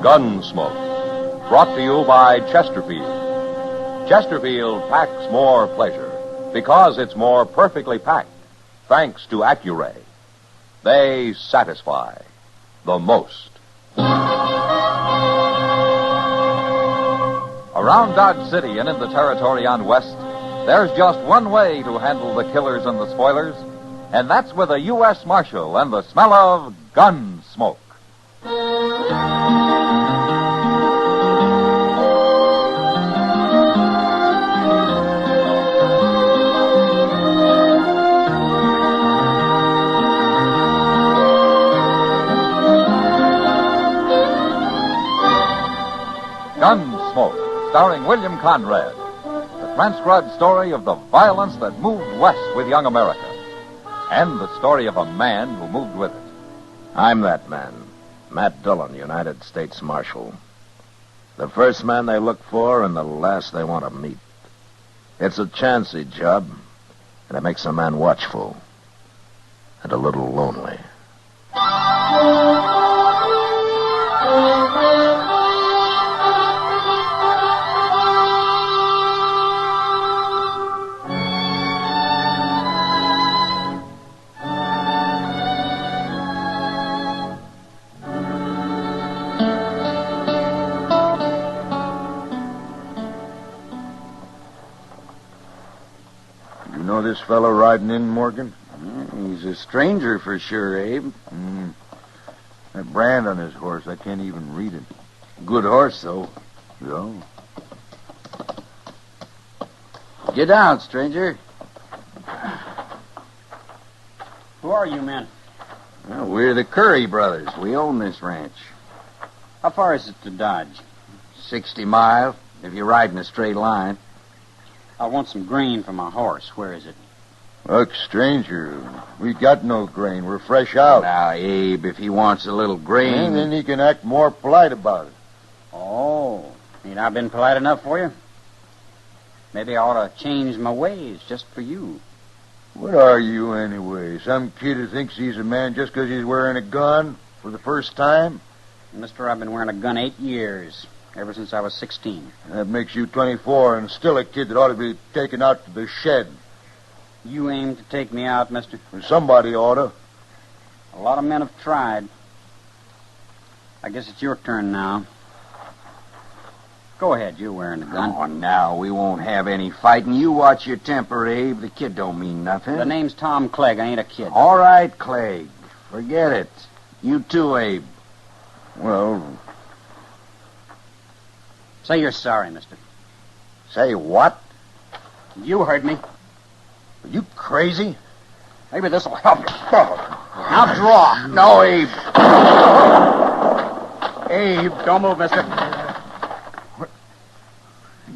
Gunsmoke, brought to you by Chesterfield. Chesterfield packs more pleasure because it's more perfectly packed, thanks to Accuray. They satisfy the most. Around Dodge City and in the territory on West, there's just one way to handle the killers and the spoilers, and that's with a U.S. Marshal and the smell of Gunsmoke. Gunsmoke, starring William Conrad. The transcribed story of the violence that moved west with young America. And the story of a man who moved with it. I'm that man, Matt Dillon, United States Marshal. The first man they look for and the last they want to meet. It's a chancy job, and it makes a man watchful and a little lonely. You know this fellow riding in, Morgan? He's a stranger for sure, Abe. That brand on his horse, I can't even read it. Good horse, though. Yeah. Get out, stranger. Who are you men? Well, we're the Curry brothers. We own this ranch. How far is it to Dodge? 60 miles, if you ride in a straight line. I want some grain for my horse. Where is it? Look, stranger, we got no grain. We're fresh out. Now, Abe, if he wants a little grain... And then he can act more polite about it. Oh, ain't I been polite enough for you? Maybe I ought to change my ways just for you. What are you, anyway? Some kid who thinks he's a man just because he's wearing a gun for the first time? Mister, I've been wearing a gun 8 years, ever since I was 16. That makes you 24 and still a kid that ought to be taken out to the shed. You aim to take me out, mister? Or somebody ought to. A lot of men have tried. I guess it's your turn now. Go ahead, you're wearing the gun. Oh, now, we won't have any fighting. You watch your temper, Abe. The kid don't mean nothing. The name's Tom Clegg. I ain't a kid. All right, Clegg. Forget it. You too, Abe. Well... Say you're sorry, mister. Say what? You heard me. Are you crazy? Maybe this'll help you. Now draw. No, Abe. Abe, don't move, mister.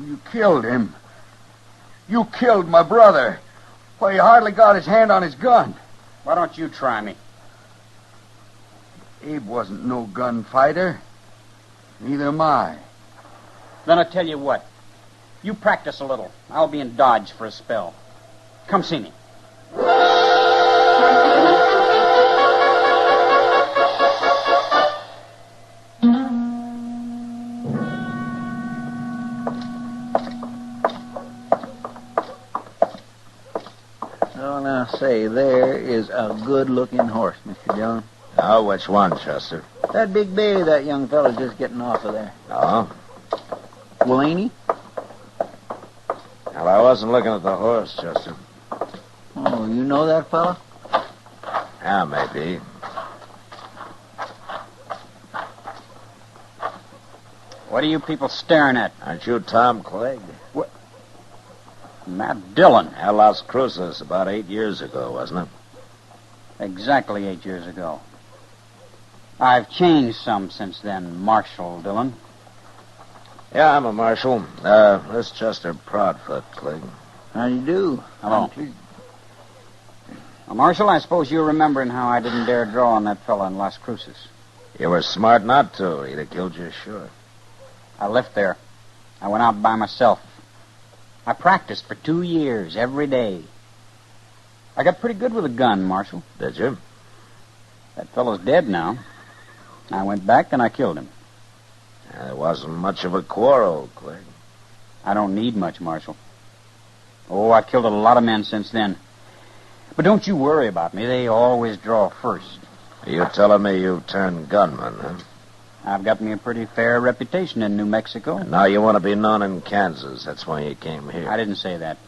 You killed him. You killed my brother. Why, he hardly got his hand on his gun. Why don't you try me? Abe wasn't no gunfighter. Neither am I. Then I tell you what. You practice a little. I'll be in Dodge for a spell. Come see me. Oh, now, say, there is a good-looking horse, Mr. John. Oh, which one, Chester? That big bay that young fellow's just getting off of there. Oh? Well, ain't he? Well, I wasn't looking at the horse, Chester. Oh, you know that fella? Yeah, maybe. What are you people staring at? Aren't you Tom Clegg? What? Matt Dillon. At Las Cruces about 8 years ago, wasn't it? Exactly 8 years ago. I've changed some since then, Marshal Dillon. Yeah, I'm a marshal. This Chester Proudfoot, Clegg. How do you do? Hello. Marshal, I suppose you're remembering how I didn't dare draw on that fella in Las Cruces. You were smart not to. He'd have killed you, sure. I left there. I went out by myself. I practiced for 2 years, every day. I got pretty good with a gun, Marshal. Did you? That fellow's dead now. I went back and I killed him. There wasn't much of a quarrel, Clegg. I don't need much, Marshal. Oh, I've killed a lot of men since then. But don't you worry about me. They always draw first. Are you telling me you've turned gunman, huh? I've got me a pretty fair reputation in New Mexico. And now you want to be known in Kansas. That's why you came here. I didn't say that.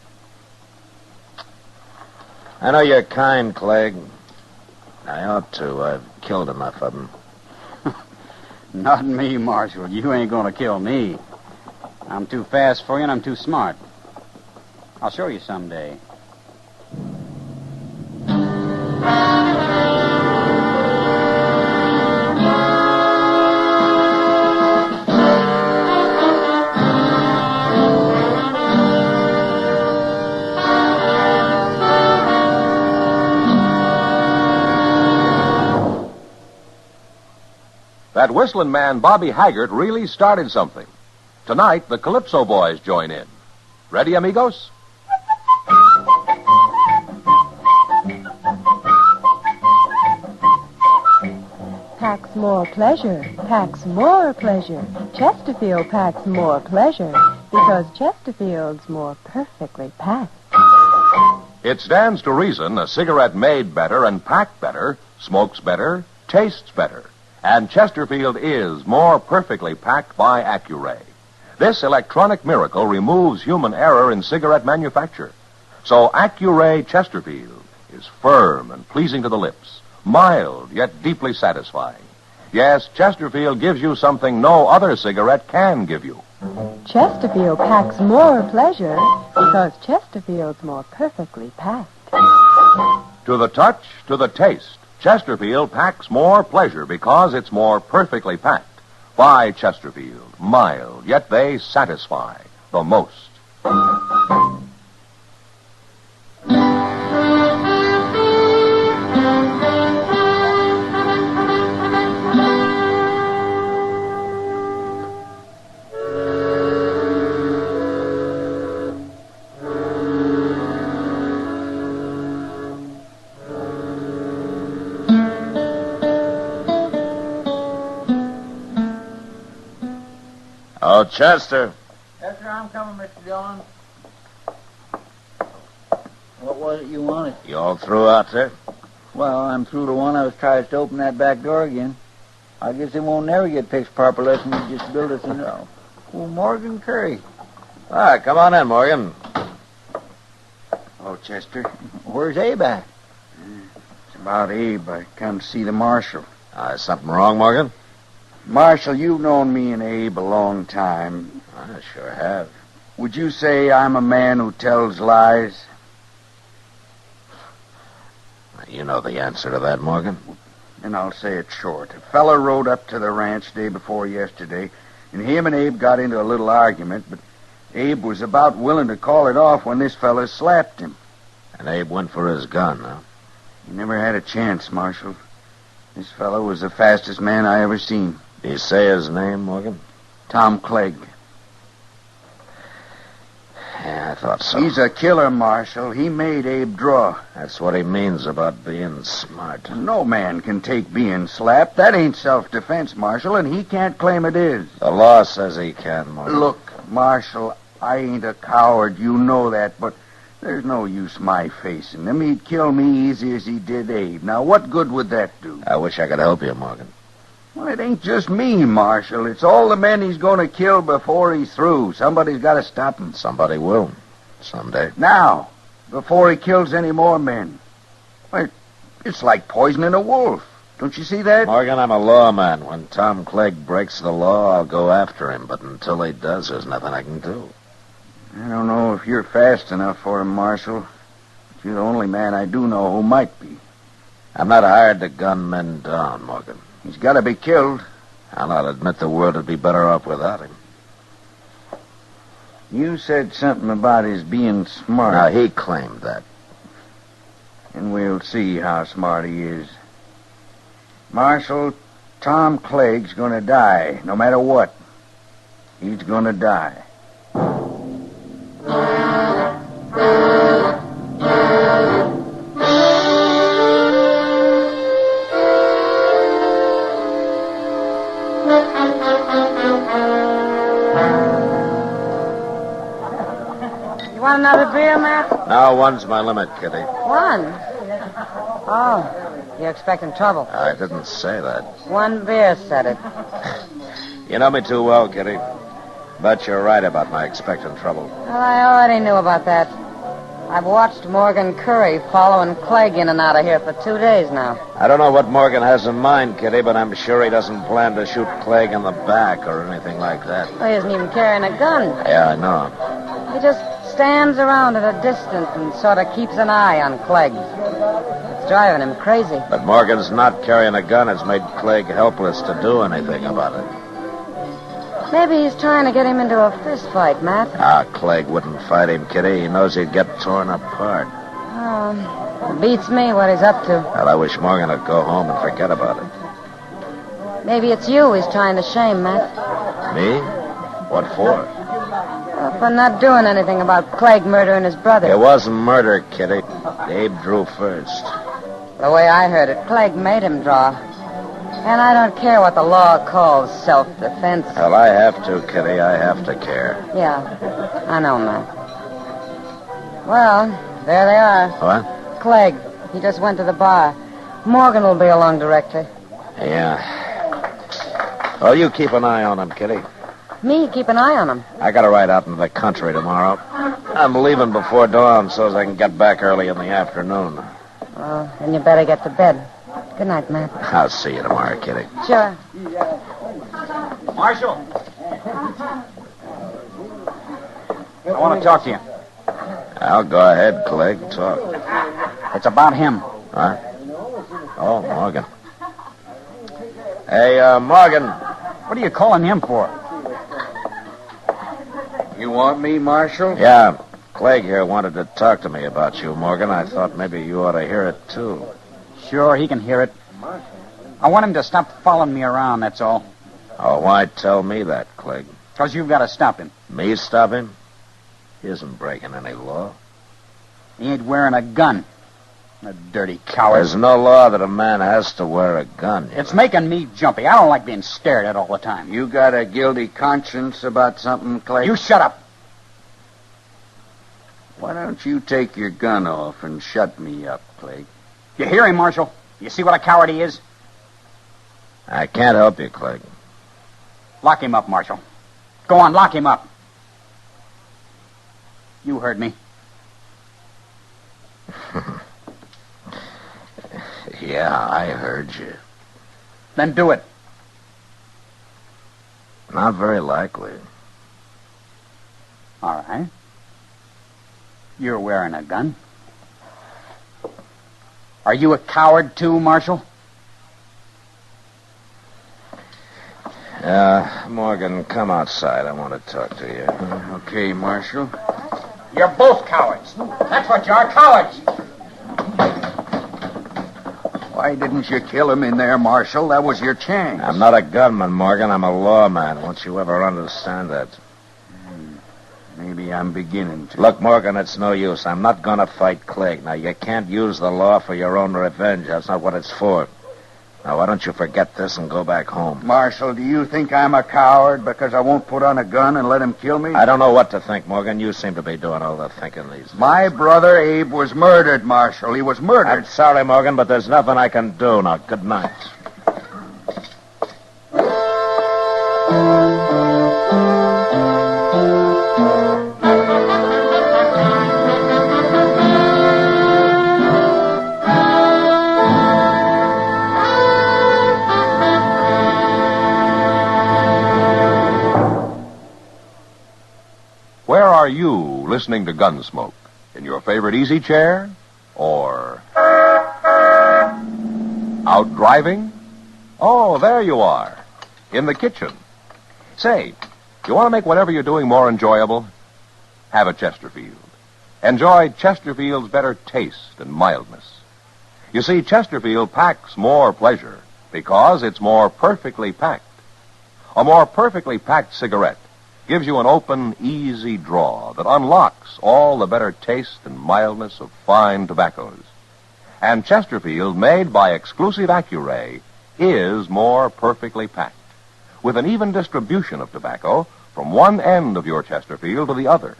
I know you're kind, Clegg. I ought to. I've killed enough of them. Not me, Marshal. You ain't gonna kill me. I'm too fast for you and I'm too smart. I'll show you someday. That whistling man, Bobby Haggart, really started something. Tonight, the Calypso Boys join in. Ready, amigos? Packs more pleasure, packs more pleasure. Chesterfield packs more pleasure because Chesterfield's more perfectly packed. It stands to reason a cigarette made better and packed better smokes better, tastes better. And Chesterfield is more perfectly packed by Accuray. This electronic miracle removes human error in cigarette manufacture. So Accuray Chesterfield is firm and pleasing to the lips, mild yet deeply satisfying. Yes, Chesterfield gives you something no other cigarette can give you. Chesterfield packs more pleasure because Chesterfield's more perfectly packed. To the touch, to the taste, Chesterfield packs more pleasure because it's more perfectly packed. By Chesterfield, mild, yet they satisfy the most. Oh, Chester. Yes, sir, I'm coming, Mr. Dillon. What was it you wanted? You all through out there? Well, I'm through the one. I was trying to open that back door again. I guess it won't never get fixed proper unless we just build it through. Oh, Morgan Curry. All right, come on in, Morgan. Oh, Chester. Where's Abe at? It's about Abe. I come to see the marshal. Is something wrong, Morgan? Marshal, you've known me and Abe a long time. I sure have. Would you say I'm a man who tells lies? You know the answer to that, Morgan. And I'll say it short. A fella rode up to the ranch day before yesterday, and him and Abe got into a little argument, but Abe was about willing to call it off when this fella slapped him. And Abe went for his gun, huh? He never had a chance, Marshal. This fella was the fastest man I ever seen. Did he say his name, Morgan? Tom Clegg. Yeah, I thought so. He's a killer, Marshal. He made Abe draw. That's what he means about being smart. No man can take being slapped. That ain't self-defense, Marshal, and he can't claim it is. The law says he can, Morgan. Look, Marshal, I ain't a coward. You know that, but there's no use my facing him. He'd kill me easy as he did Abe. Now, what good would that do? I wish I could help you, Morgan. Well, it ain't just me, Marshal. It's all the men he's going to kill before he's through. Somebody's got to stop him. Somebody will. Someday. Now, before he kills any more men. Why, it's like poisoning a wolf. Don't you see that? Morgan, I'm a lawman. When Tom Clegg breaks the law, I'll go after him. But until he does, there's nothing I can do. I don't know if you're fast enough for him, Marshal. But you're the only man I do know who might be. I'm not hired to gun men down, Morgan. He's got to be killed. I'll not admit the world would be better off without him. You said something about his being smart. Now, he claimed that. And we'll see how smart he is. Marshal, Tom Clegg's going to die, no matter what. He's going to die. Want another beer, Matt? No, one's my limit, Kitty. One. Oh, you're expecting trouble. I didn't say that. One beer said it. You know me too well, Kitty. But you're right about my expecting trouble. Well, I already knew about that. I've watched Morgan Curry following Clegg in and out of here for 2 days now. I don't know what Morgan has in mind, Kitty, but I'm sure he doesn't plan to shoot Clegg in the back or anything like that. Well, he isn't even carrying a gun. Yeah, I know. He just stands around at a distance and sort of keeps an eye on Clegg. It's driving him crazy. But Morgan's not carrying a gun has made Clegg helpless to do anything about it. Maybe he's trying to get him into a fist fight, Matt. Clegg wouldn't fight him, Kitty. He knows he'd get torn apart. It beats me what he's up to. Well, I wish Morgan would go home and forget about it. Maybe it's you he's trying to shame, Matt. Me? What for? For not doing anything about Clegg murdering his brother. It wasn't murder, Kitty. Abe drew first. The way I heard it, Clegg made him draw. And I don't care what the law calls self-defense. Well, I have to, Kitty. I have to care. Yeah, I know, Matt. Well, there they are. What? Clegg. He just went to the bar. Morgan will be along directly. Yeah. Well, you keep an eye on him, Kitty. Me, keep an eye on him. I got to ride out into the country tomorrow. I'm leaving before dawn so as I can get back early in the afternoon. Well, then you better get to bed. Good night, Matt. I'll see you tomorrow, Kitty. Sure. Marshal. I want to talk to you. I'll go ahead, Clegg. Talk. It's about him. Huh? Oh, Morgan. Hey, Morgan. What are you calling him for? You want me, Marshal? Yeah, Clegg here wanted to talk to me about you, Morgan. I thought maybe you ought to hear it, too. Sure, he can hear it. I want him to stop following me around, that's all. Oh, why tell me that, Clegg? Because you've got to stop him. Me stop him? He isn't breaking any law. He ain't wearing a gun. A dirty coward. There's no law that a man has to wear a gun. It's making me jumpy. I don't like being stared at all the time. You got a guilty conscience about something, Clegg? You shut up. Why don't you take your gun off and shut me up, Clegg? You hear him, Marshal? You see what a coward he is? I can't help you, Clegg. Lock him up, Marshal. Go on, lock him up. You heard me. Yeah, I heard you. Then do it. Not very likely. All right. You're wearing a gun. Are you a coward, too, Marshal? Morgan, come outside. I want to talk to you. Okay, Marshal. You're both cowards. That's what you are, cowards. Why didn't you kill him in there, Marshal? That was your chance. I'm not a gunman, Morgan. I'm a lawman. Won't you ever understand that? Maybe I'm beginning to. Look, Morgan, it's no use. I'm not going to fight Clegg. Now, you can't use the law for your own revenge. That's not what it's for. Now, why don't you forget this and go back home? Marshal, do you think I'm a coward because I won't put on a gun and let him kill me? I don't know what to think, Morgan. You seem to be doing all the thinking these days. My brother Abe was murdered, Marshal. He was murdered. I'm sorry, Morgan, but there's nothing I can do. Now, good night. Where are you listening to Gunsmoke? In your favorite easy chair? Or out driving? Oh, there you are. In the kitchen. Say, you want to make whatever you're doing more enjoyable? Have a Chesterfield. Enjoy Chesterfield's better taste and mildness. You see, Chesterfield packs more pleasure because it's more perfectly packed. A more perfectly packed cigarette gives you an open, easy draw that unlocks all the better taste and mildness of fine tobaccos. And Chesterfield, made by exclusive Accuray, is more perfectly packed, with an even distribution of tobacco from one end of your Chesterfield to the other.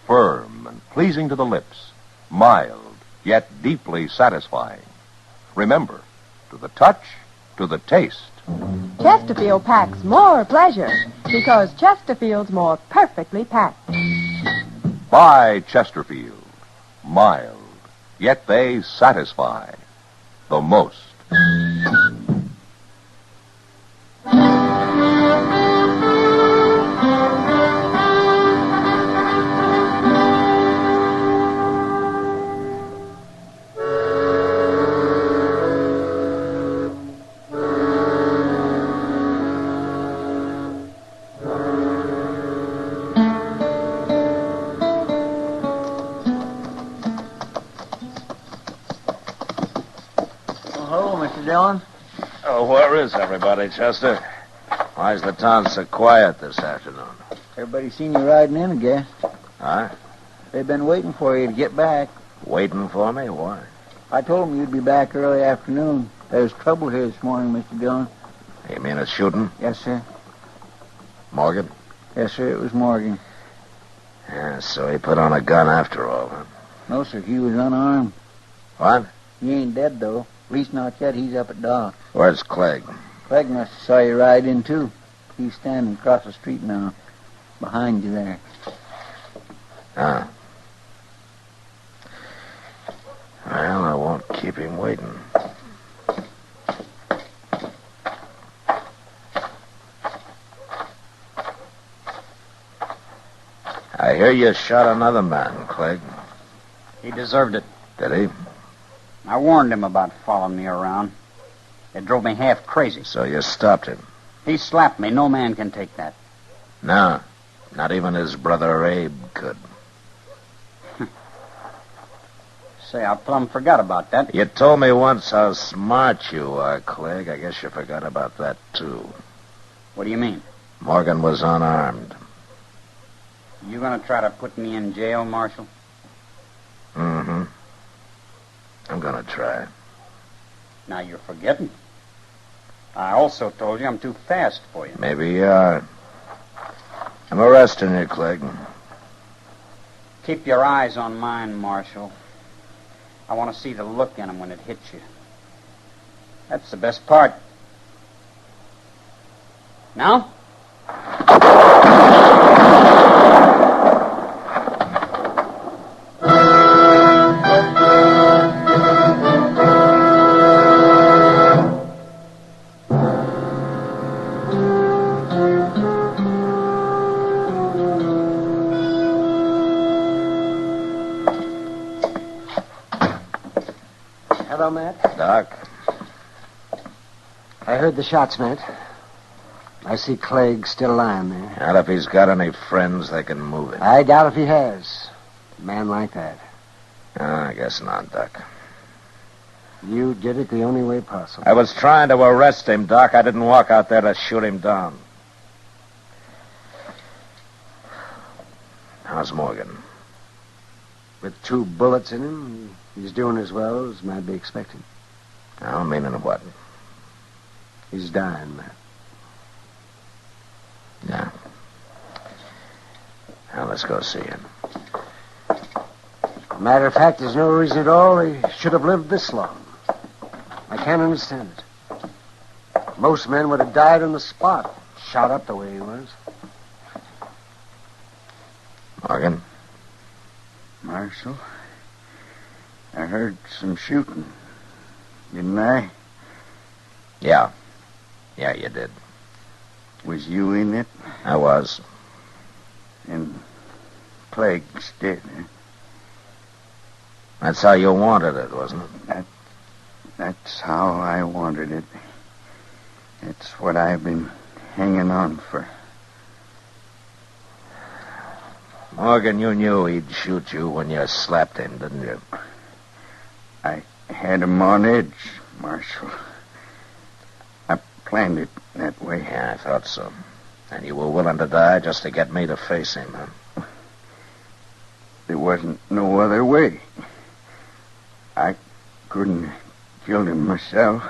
Firm, firm and pleasing to the lips, mild, yet deeply satisfying. Remember, to the touch, to the taste. Chesterfield packs more pleasure because Chesterfield's more perfectly packed. By Chesterfield. Mild, yet they satisfy the most. Hello, Mr. Dillon. Oh, where is everybody, Chester? Why's the town so quiet this afternoon? Everybody's seen you riding in, I guess. Huh? They've been waiting for you to get back. Waiting for me? Why? I told them you'd be back early afternoon. There's trouble here this morning, Mr. Dillon. You mean a shooting? Yes, sir. Morgan? Yes, sir, it was Morgan. Yeah, so he put on a gun after all, huh? No, sir, he was unarmed. What? He ain't dead, though. At least not yet. He's up at dock. Where's Clegg? Clegg must have saw you ride in, too. He's standing across the street now. Behind you there. Ah. Well, I won't keep him waiting. I hear you shot another man, Clegg. He deserved it. Did he? I warned him about following me around. It drove me half crazy. So you stopped him? He slapped me. No man can take that. No. Not even his brother Abe could. Say, I plumb forgot about that. You told me once how smart you are, Clegg. I guess you forgot about that, too. What do you mean? Morgan was unarmed. You gonna try to put me in jail, Marshal? Mm-hmm. I'm gonna try. Now you're forgetting. I also told you I'm too fast for you. Maybe you are. I'm arresting you, Clegg. Keep your eyes on mine, Marshal. I want to see the look in them when it hits you. That's the best part. Now? Hello, Matt. Doc? I heard the shots, Matt. I see Clegg still lying there. And if he's got any friends, they can move him. I doubt if he has. A man like that. I guess not, Doc. You did it the only way possible. I was trying to arrest him, Doc. I didn't walk out there to shoot him down. How's Morgan? With 2 bullets in him, he's doing as well as might be expected. I don't mean in what? He's dying, Matt. Yeah. Now, let's go see him. Matter of fact, there's no reason at all he should have lived this long. I can't understand it. Most men would have died on the spot, shot up the way he was. Morgan? Marshal, I heard some shooting. Didn't I? Yeah. Yeah, you did. Was you in it? I was. And Clegg's dead, eh? That's how you wanted it, wasn't it? That's how I wanted it. It's what I've been hanging on for. Morgan, you knew he'd shoot you when you slapped him, didn't you? I had him on edge, Marshal. I planned it that way. Yeah, I thought so. And you were willing to die just to get me to face him, huh? There wasn't no other way. I couldn't have killed him myself.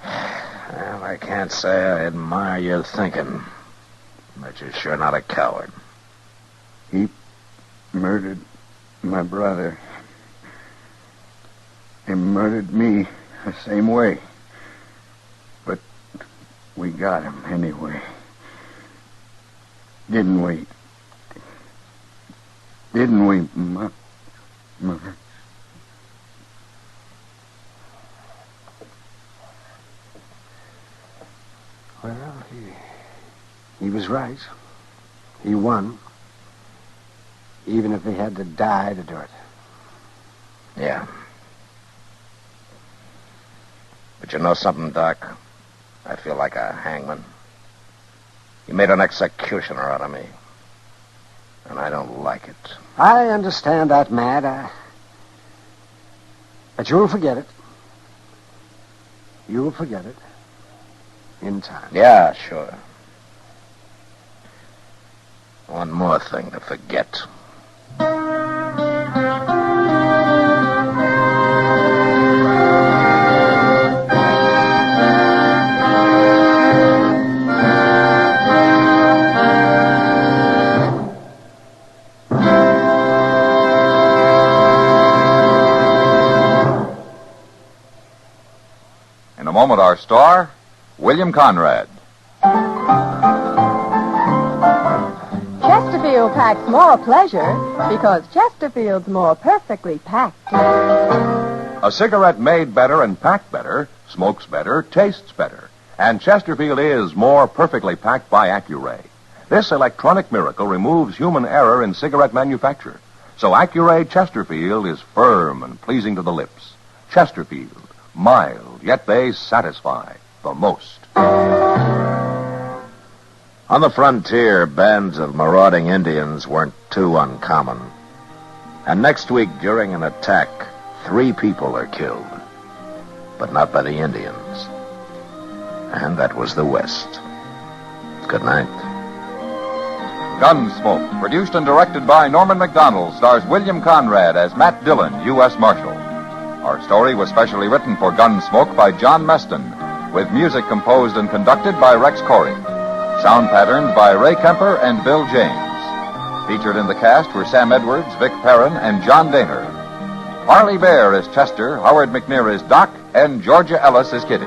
Well, I can't say I admire your thinking. But you're sure not a coward. He murdered my brother. He murdered me the same way. But we got him anyway. Didn't we? Didn't we, Mother? Well, he was right. He won. Even if he had to die to do it. Yeah. But you know something, Doc? I feel like a hangman. You made an executioner out of me. And I don't like it. I understand that, Matt. But you'll forget it. You'll forget it. In time. Yeah, sure. One more thing to forget. In a moment, our star, William Conrad. Chesterfield packs more pleasure because Chesterfield's more perfectly packed. A cigarette made better and packed better, smokes better, tastes better. And Chesterfield is more perfectly packed by Accuray. This electronic miracle removes human error in cigarette manufacture. So Accuray Chesterfield is firm and pleasing to the lips. Chesterfield, mild, yet they satisfy the most. On the frontier, bands of marauding Indians weren't too uncommon. And next week, during an attack, 3 people are killed. But not by the Indians. And that was the West. Good night. Gunsmoke, produced and directed by Norman MacDonald, stars William Conrad as Matt Dillon, U.S. Marshal. Our story was specially written for Gunsmoke by John Meston, with music composed and conducted by Rex Corey. Sound patterned by Ray Kemper and Bill James. Featured in the cast were Sam Edwards, Vic Perrin, and John Daner. Harley Bear is Chester, Howard McNear is Doc, and Georgia Ellis is Kitty.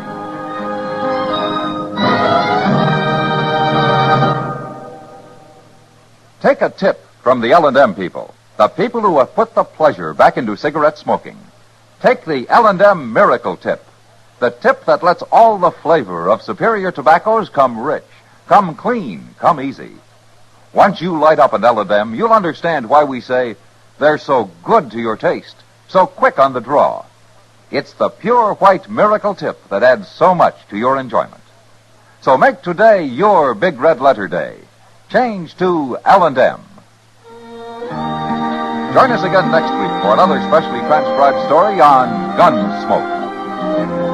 Take a tip from the L&M people, the people who have put the pleasure back into cigarette smoking. Take the L&M Miracle Tip, the tip that lets all the flavor of superior tobaccos come rich, come clean, come easy. Once you light up an L&M, you'll understand why we say they're so good to your taste, so quick on the draw. It's the pure white Miracle Tip that adds so much to your enjoyment. So make today your big red letter day. Change to L&M. Join us again next week for another specially transcribed story on Gunsmoke.